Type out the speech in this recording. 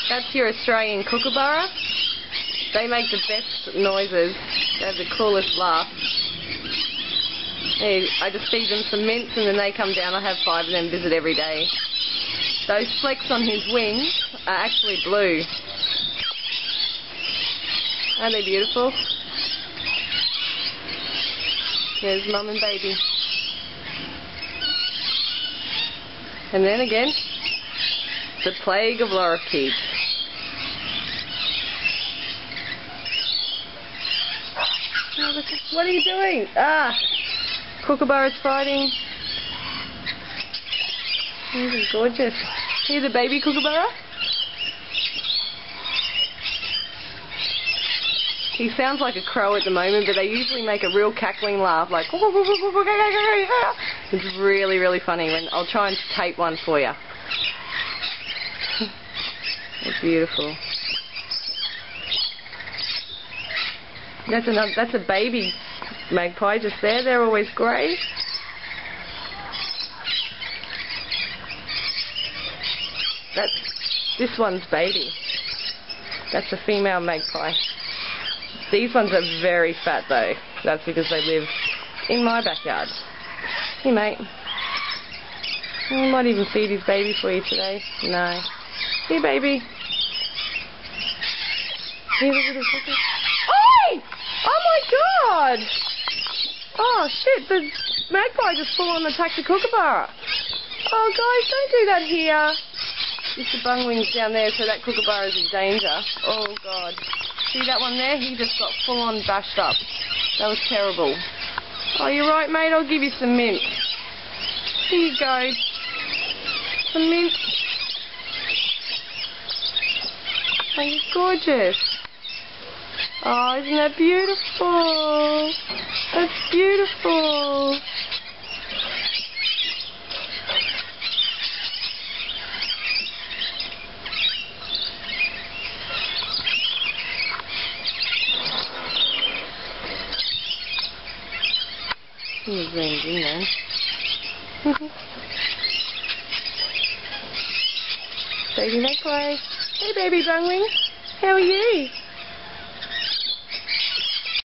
That's your Australian kookaburra. They make the best noises. They have the coolest laugh. I just feed them some mints and then they come down. I have 5 of them visit every day. Those flecks on his wings are actually blue. Aren't they beautiful? There's mum and baby. And then again, the plague of lorikeets. What are you doing? Kookaburra's fighting. These are gorgeous. Here's the baby kookaburra. He sounds like a crow at the moment, but they usually make a real cackling laugh, like. It's really, really funny. I'll try and tape one for you. It's beautiful. That's a baby magpie just there. They're always grey. This one's baby. That's a female magpie. These ones are very fat though. That's because they live in my backyard. Hey mate. I might even feed his baby for you today. No. Here baby. Here, look at this. Look at this. Oh! Oh my god! Oh shit, the magpie just full on attacked the kookaburra. Oh guys, don't do that here. Mr. Bungwing's down there, so that kookaburra's in danger. Oh god. See that one there? He just got full on bashed up. That was terrible. Oh, you're right mate, I'll give you some mint. Here you go. Some mint. Oh, you're gorgeous. Oh, isn't that beautiful? That's beautiful. He zoomed in there. Baby magpie. Hey baby Bungwing. How are you?